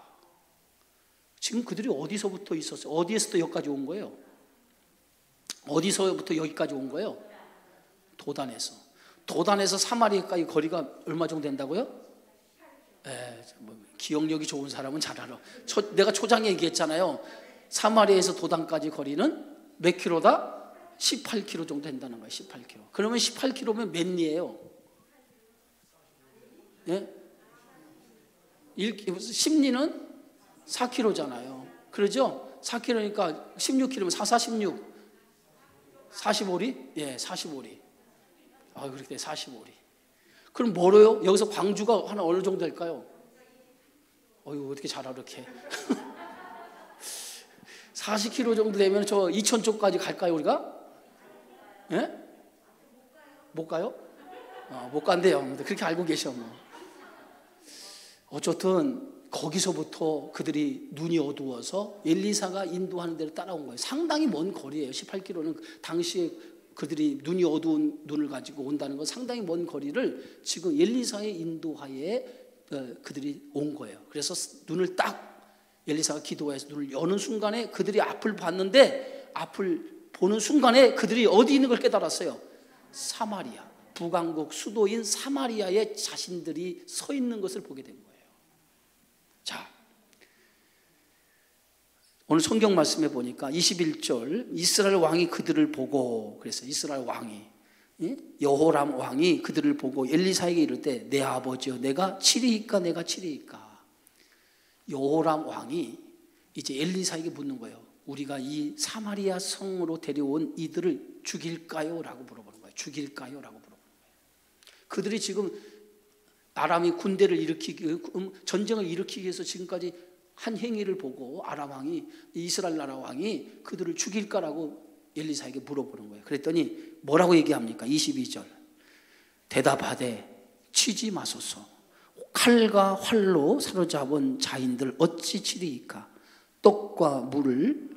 지금 그들이 어디서부터 있었어요? 어디에서부터 여기까지 온 거예요? 어디서부터 여기까지 온 거예요? 도단에서. 도단에서 사마리아까지 거리가 얼마 정도 된다고요? 기억력이 좋은 사람은 잘 알아. 내가 초장에 얘기했잖아요. 사마리아에서 도단까지 거리는 몇 킬로다? 18km 정도 된다는 거예요. 18km. 그러면 18km면 몇 리예요? 예? 10리는 4km잖아요. 그러죠? 4km니까 16km, 4, 16. 45리? 예, 45리. 그렇게 돼, 45리. 그럼 뭐로요? 여기서 광주가 한 어느 정도 될까요? 어떻게 잘 알아, 이렇게. 40km 정도 되면 저 이천 쪽까지 갈까요, 우리가? 예? 못 가요? 못 간대요. 그렇게 알고 계셔, 뭐. 어쨌든 거기서부터 그들이 눈이 어두워서 엘리사가 인도하는 대로 따라온 거예요. 상당히 먼 거리예요. 18km는 당시에 그들이 눈이 어두운 눈을 가지고 온다는 건 상당히 먼 거리를 지금 엘리사의 인도하에 그들이 온 거예요. 그래서 눈을 딱 엘리사가 기도해서 눈을 여는 순간에 그들이 앞을 봤는데, 앞을 보는 순간에 그들이 어디 있는 걸 깨달았어요? 사마리아, 북왕국 수도인 사마리아에 자신들이 서 있는 것을 보게 된 거예요. 자, 오늘 성경 말씀에 보니까 21절 이스라엘 왕이 그들을 보고, 그래서 이스라엘 왕이, 여호람 왕이 그들을 보고 엘리사에게 이를 때 내 아버지여 내가 치리이까 내가 치리이까. 여호람 왕이 이제 엘리사에게 묻는 거예요. 우리가 이 사마리아 성으로 데려온 이들을 죽일까요? 라고 물어보는 거예요. 죽일까요? 라고 물어보는 거예요. 그들이 지금 아람이 군대를 전쟁을 일으키기 위해서 지금까지 한 행위를 보고 아람 왕이, 이스라엘 나라 왕이 그들을 죽일까라고 엘리사에게 물어보는 거예요. 그랬더니 뭐라고 얘기합니까? 22절 대답하되 치지 마소서. 칼과 활로 사로잡은 자인들 어찌 치리이까. 떡과 물을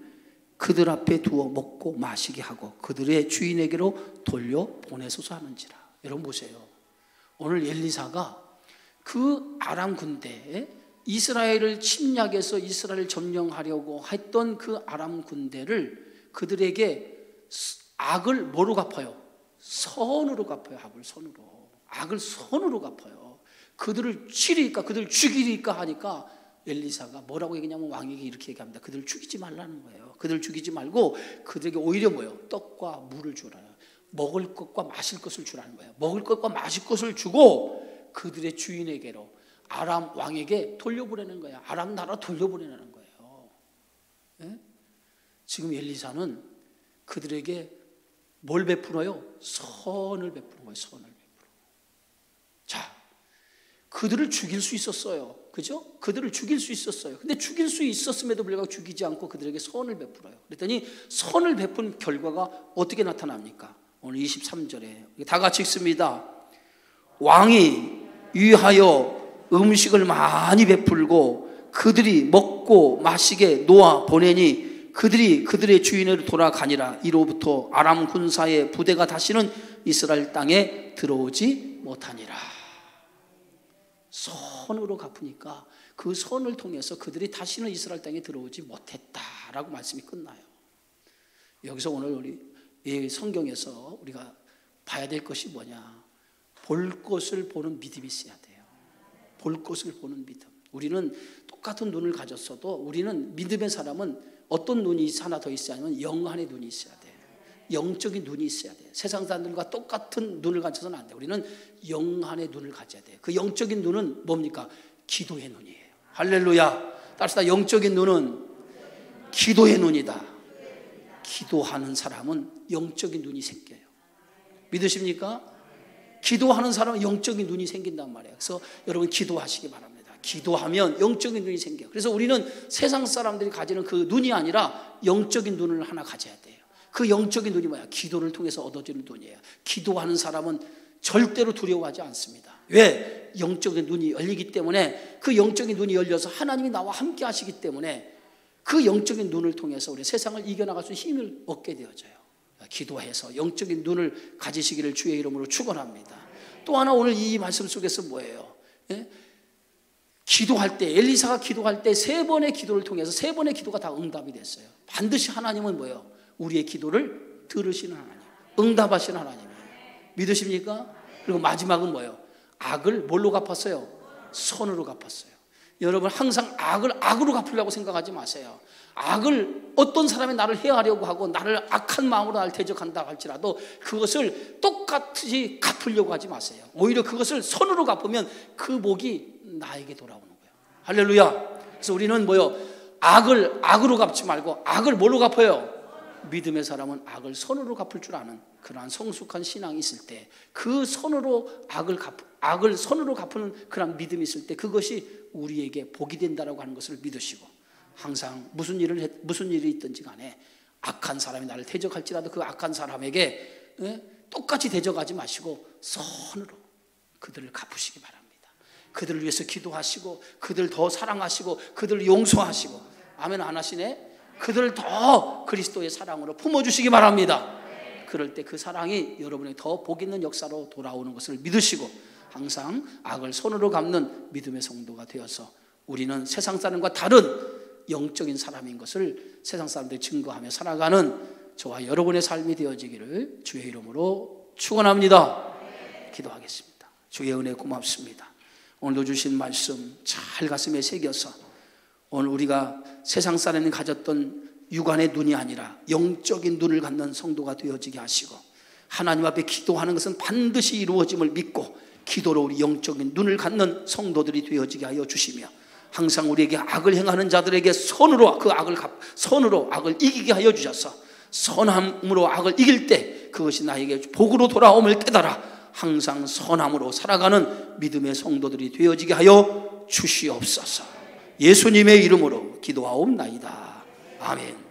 그들 앞에 두어 먹고 마시게 하고 그들의 주인에게로 돌려 보내소서 하는지라. 여러분 보세요. 오늘 엘리사가 그 아람 군대에 이스라엘을 침략해서 이스라엘을 점령하려고 했던 그 아람 군대를 그들에게 악을 뭐로 갚아요? 선으로 갚아요. 악을 선으로 갚아요. 그들을 치리까 그들을 죽이리까 하니까 엘리사가 뭐라고 얘기냐면 왕에게 이렇게 얘기합니다. 그들을 죽이지 말라는 거예요. 그들을 죽이지 말고 그들에게 오히려 뭐예요? 떡과 물을 주라. 먹을 것과 마실 것을 주라는 거예요. 먹을 것과 마실 것을 주고 그들의 주인에게로 아람 왕에게 돌려보내는 거야. 아람 나라 돌려보내는 거예요. 네? 지금 엘리사는 그들에게 뭘 베풀어요? 선을 베푸는 거예요. 선을 베풀어. 자, 그들을 죽일 수 있었어요. 그죠? 그들을 죽일 수 있었어요. 근데 죽일 수 있었음에도 불구하고 죽이지 않고 그들에게 선을 베풀어요. 그랬더니 선을 베푼 결과가 어떻게 나타납니까? 오늘 23절에 다 같이 읽습니다. 왕이 위하여 음식을 많이 베풀고 그들이 먹고 마시게 놓아 보내니 그들이 그들의 주인으로 돌아가니라. 이로부터 아람 군사의 부대가 다시는 이스라엘 땅에 들어오지 못하니라. 선으로 갚으니까 그 선을 통해서 그들이 다시는 이스라엘 땅에 들어오지 못했다라고 말씀이 끝나요. 여기서 오늘 우리 이 성경에서 우리가 봐야 될 것이 뭐냐? 볼 것을 보는 믿음이 있어야 돼요. 볼 것을 보는 믿음. 우리는 똑같은 눈을 가졌어도 우리는 믿음의 사람은 어떤 눈이 하나 더 있어야 하면 영안의 눈이 있어야 돼요. 영적인 눈이 있어야 돼요. 세상 사람들과 똑같은 눈을 가져서는 안 돼요. 우리는 영안의 눈을 가져야 돼요. 그 영적인 눈은 뭡니까? 기도의 눈이에요. 할렐루야. 따라서 영적인 눈은 기도의 눈이다. 기도하는 사람은 영적인 눈이 생겨요. 믿으십니까? 기도하는 사람은 영적인 눈이 생긴단 말이에요. 그래서 여러분 기도하시기 바랍니다. 기도하면 영적인 눈이 생겨요. 그래서 우리는 세상 사람들이 가지는 그 눈이 아니라 영적인 눈을 하나 가져야 돼요. 그 영적인 눈이 뭐야? 기도를 통해서 얻어지는 눈이에요. 기도하는 사람은 절대로 두려워하지 않습니다. 왜? 영적인 눈이 열리기 때문에, 그 영적인 눈이 열려서 하나님이 나와 함께 하시기 때문에 그 영적인 눈을 통해서 우리 세상을 이겨나갈 수 있는 힘을 얻게 되어져요. 기도해서 영적인 눈을 가지시기를 주의 이름으로 축원합니다. 또 하나 오늘 이 말씀 속에서 뭐예요? 예? 기도할 때, 엘리사가 기도할 때 3번의 기도를 통해서 3번의 기도가 다 응답이 됐어요. 반드시 하나님은 뭐예요? 우리의 기도를 들으시는 하나님, 응답하시는 하나님이에요. 믿으십니까? 그리고 마지막은 뭐예요? 악을 뭘로 갚았어요? 선으로 갚았어요. 여러분 항상 악을 악으로 갚으려고 생각하지 마세요. 악을 어떤 사람이 나를 해하려고 하고 나를 악한 마음으로 나를 대적한다 할지라도 그것을 똑같이 갚으려고 하지 마세요. 오히려 그것을 선으로 갚으면 그 복이 나에게 돌아오는 거예요. 할렐루야. 그래서 우리는 뭐요? 악을 악으로 갚지 말고 악을 뭘로 갚아요? 믿음의 사람은 악을 선으로 갚을 줄 아는 그러한 성숙한 신앙이 있을 때, 그 선으로 악을 선으로 갚는 그런 믿음이 있을 때 그것이 우리에게 복이 된다라고 하는 것을 믿으시고, 항상 무슨 일이 있든지 간에 악한 사람이 나를 대적할지라도 그 악한 사람에게 똑같이 대적하지 마시고 선으로 그들을 갚으시기 바랍니다. 그들을 위해서 기도하시고 그들을 더 사랑하시고 그들을 용서하시고, 아멘 안 하시네? 그들을 더 그리스도의 사랑으로 품어주시기 바랍니다. 그럴 때 그 사랑이 여러분의 더 복 있는 역사로 돌아오는 것을 믿으시고, 항상 악을 손으로 갚는 믿음의 성도가 되어서 우리는 세상 사람과 다른 영적인 사람인 것을 세상 사람들이 증거하며 살아가는 저와 여러분의 삶이 되어지기를 주의 이름으로 축원합니다. 기도하겠습니다. 주의 은혜 고맙습니다. 오늘도 주신 말씀 잘 가슴에 새겨서 오늘 우리가 세상 사람이 가졌던 육안의 눈이 아니라 영적인 눈을 갖는 성도가 되어지게 하시고, 하나님 앞에 기도하는 것은 반드시 이루어짐을 믿고 기도로 우리 영적인 눈을 갖는 성도들이 되어지게 하여 주시며, 항상 우리에게 악을 행하는 자들에게 선으로 악을 이기게 하여 주셔서 선함으로 악을 이길 때 그것이 나에게 복으로 돌아옴을 깨달아 항상 선함으로 살아가는 믿음의 성도들이 되어지게 하여 주시옵소서. 예수님의 이름으로 기도하옵나이다. 아멘.